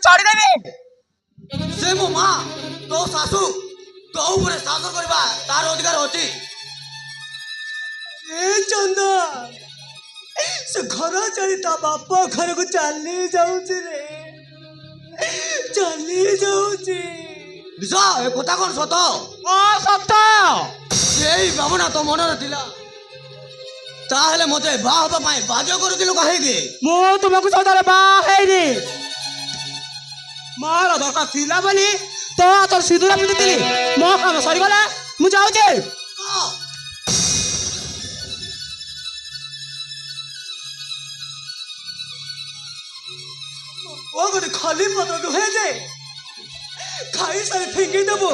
ଛାଡ଼ିଦେବି। ସେ ମୋ ମା ତୋ ଶାଶୁ ତୋ ଉପରେ ଶାସନ କରିବା ତାର ଅଧିକାର ଅଛି। ଏ ଚନ୍ଦା ସେ ଘର ଛାଡ଼ି ତା ବାପା ଘରକୁ ଚାଲି ଯାଉଛି ରେ, ଚାଲି ଯାଉଛି। ବିଶା ଏ କଥା କଣ ସତ? ସତ। ସେଇ ଭାବନା ତୋ ମନରେ ଥିଲା, ତାହେଲେ ମତେ ବାହା ହେବା ପାଇଁ ବାଧ୍ୟ କରୁଥିଲୁ କାହିଁକି? ମୁଁ ତୁମକୁ ସତରେ ବାହା ହେଇନି। ମୋର ଦରକାର ଥିଲା ବୋଲି ତ ତୋର ସିନ୍ଦୁର ପିନ୍ଧିଥିଲି। ମୋ କାମ ସରିଗଲା, ମୁଁ ଯାଉଛି। ଓ ଗୋଟେ ଖାଲି ପତ୍ର ନୁହେଁ ଯେ ଖାଇସାରି ଫିଙ୍ଗି ଦେବୁ।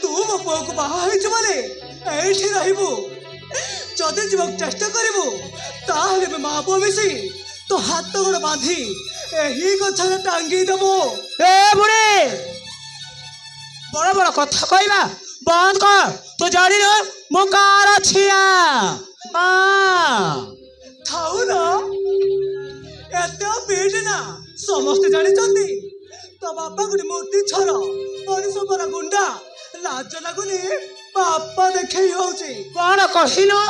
ତୁ ମୋ ପୁଅକୁ ବାହା ହେଇଛୁ ମାନେ ଏଇଠି ରହିବୁ। ଯଦି ଯିବାକୁ ଚେଷ୍ଟା କରିବୁ ତାହେଲେ ମା ପୁଅ ମିଶି ତୋ ହାତ ଗୋଡ଼ ବାନ୍ଧି ଏହି ଗଛରେ ଟାଙ୍ଗି ଦେବୁ। ଏ ବୁଢ଼ୀ, ବଡ଼ ବଡ଼ କଥା କହିବା ବନ୍ଦ କର। ତୁ ଜାଣିନୁ ମୁଁ କାର ଝିଅ? ଥାଉ ନା, ଏତେ ପିଟ୍ ନା। ସମସ୍ତେ ଜାଣିଛନ୍ତି ତୋ ବାପା ଗୋଟେ ମୂର୍ତ୍ତି ଛର, ମଣିଷ ପରା ଗୁଣ୍ଡା। ଲାଜ ଲାଗୁନି ବାପା ଦେଖେଇ ହଉଛି। କଣ କହିଲୁ?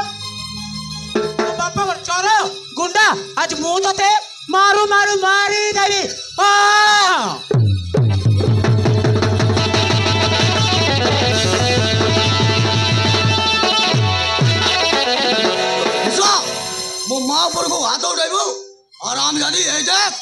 ମୋ ବାପା ଗୋଟେ ଚୋର ଗୁଣ୍ଡା। ଆଜି ମୁଁ ତତେ ମାରୁ ମାରୁ ମାରିଦେବି। ମୋ ମା ଉପରକୁ ହାତ ଉଠାଇବୁ? ଆରାମ ଜାନି ଏଇ ଦେখ।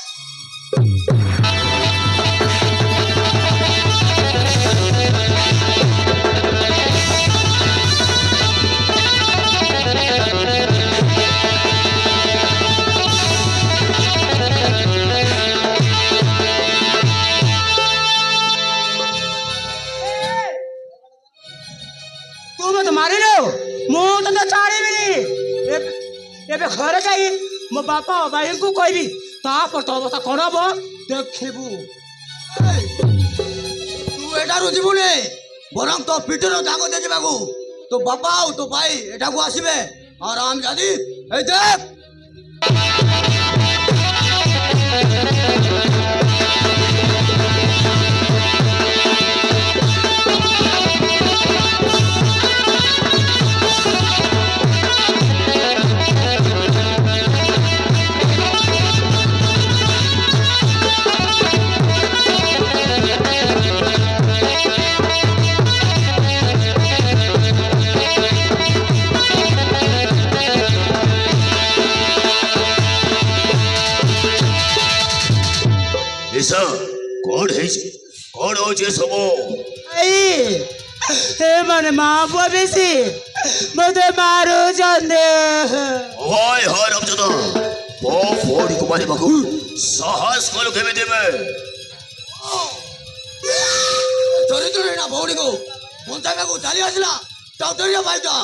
ତୁ ମତେ ମାରିଲୁ, ମୁଁ ତତେ ଛାଡ଼ିବିନି। ଏବେ ଘରେ ଯାଇ ମୋ ବାପା ଭାଇଙ୍କୁ କହିବି, ତାପରେ ତୋ ଅବସ୍ଥା କଣ ହବ ଦେଖିବୁ। ତୁ ଏଠାରୁ ଯିବୁନି, ବରଂ ତୋ ପିଠର ଦାଗ ଦେଖିବାକୁ ତୋ ବାପା ଆଉ ତୋ ଭାଇ ଏଠାକୁ ଆସିବେ। ଆରାମ ଜାଦି ଏଇ ଦେখ। କଣ ହେଇଛି? କଣ ହଉଛି ସବୁ? ଏମାନେ ମା ପୁଅ ବେଶୀ ମତେ ମାରୁଛନ୍ତି। ହାୟ ହାୟ ରାମଚନ୍ଦ୍ର, ମୋ ଭଉଣୀକୁ ମାରିବାକୁ ସାହସ କଲୁ କେମିତି? ଚରିତ୍ର ନା ଭଉଣୀକୁ ବଞ୍ଚାଇବାକୁ ଚାଲି ଆସିଲା ଚୌଧୁରୀ ଭାଇଟା।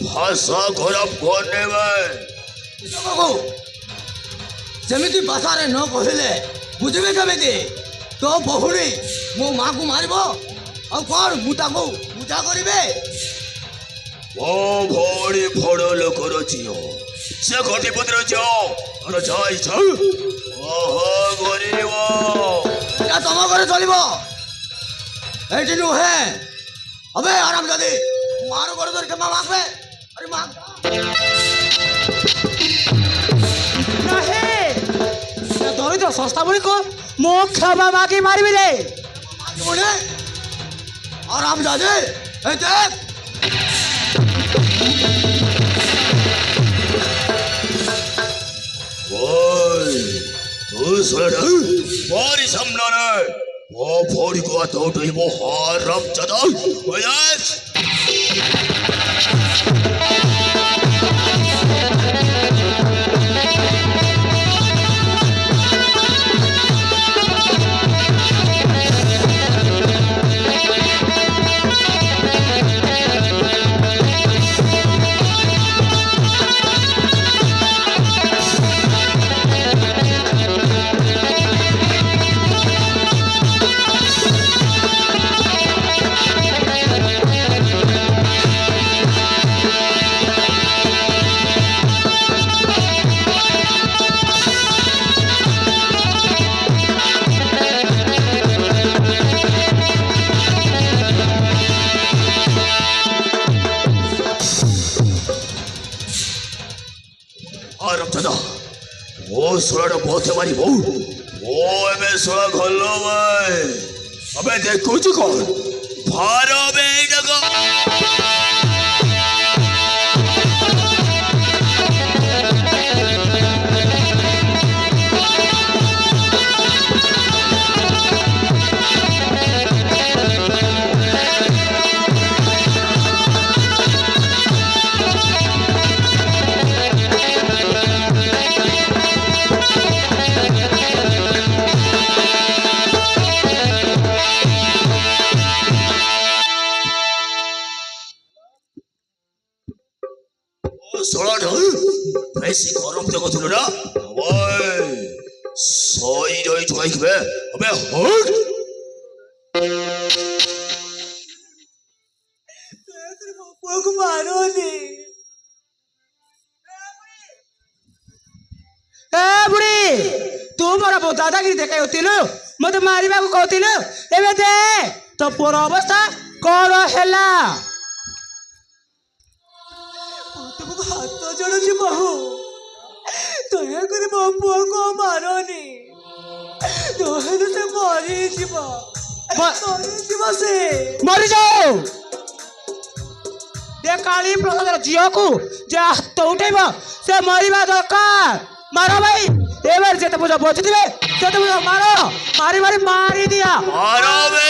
ଭାଷା ଖରାପ କରନେ ସେମିତି ଭାଷାରେ ନ କହିଲେ ବୁଝିବେ କେମିତି? ତୋ ଭଉଣୀ ମୋ ମାକୁ ମାରିବ, ଆଉ କଣ ମୁଁ ତାକୁ ପୂଜା କରିବେ? ମୋ ଭଉଣୀ ବଡ଼ ଲୋକର ଝିଅ, ସେ କୋଟିପତିର ଝିଅ। ଏଇଟା ତମ ଘରେ ଚଳିବ, ଏଇଠି ନୁହେଁ। હવે આરામ જાદી મારો બરોબર કેમાં માગવે? અરે માગ नहीं दरिद्र संस्था गुड़िक मो क्षमा मागी मारिबी रे। बोले आराम जादी ए देख। ओए तू सड़ा मारी सामने वो भोरी को तो वो हराम जादा ओयस ଆରମ୍ଭ ମୋ ଶୋଳଟା ବହୁତ ମାରିବ ଓ ଏବେ ଶୋଳ ଘଲ ଏବେ ଦେଖୁଛୁ କଣ ଭାର ବେଗ ଶୋଳଟା ବେଶୀ ଗରମ ଦେଖୁଥିଲୁ ନା ସଇ ରହି ଚୁଆଇଥିବେ ଏବେ ହଟ୍ ଦୟାକରି ମୋ ପୁଅକୁ ମାରନି। ଏ ବୁଢ଼ୀ ତୁ ମୋର ଦାଦାଗିରି ଦେଖାଉଥିଲୁ ମତେ ମାରିବାକୁ କହୁଥିଲୁ ଏବେ ଦେ ତୋ ପୁଅର ଅବସ୍ଥା କଣ ହେଲା। ତୁମକୁ ହାତ ଯୋଡୁଛି ବୋହୁ, ଦୟାକରି ମୋ ପୁଅକୁ ମାରନି, ନହେଲେ ସେ ମରିଯିବ ସେ। ମରିଯାଉ ଦେ କାଳୀ ପ୍ରସାଦର ଝିଅକୁ ଯେ ହାତ ଉଠେଇବ ସେ ମରିବା ଦରକାର। ମାର ଭାଇ ଏବେ ଯେତେ ପୂଜା ବଚୁଥିବେ ସେତେ ପୂଜା ମାର ମାରି ମାରି ମାରି ଦିଆ ମାର ବେ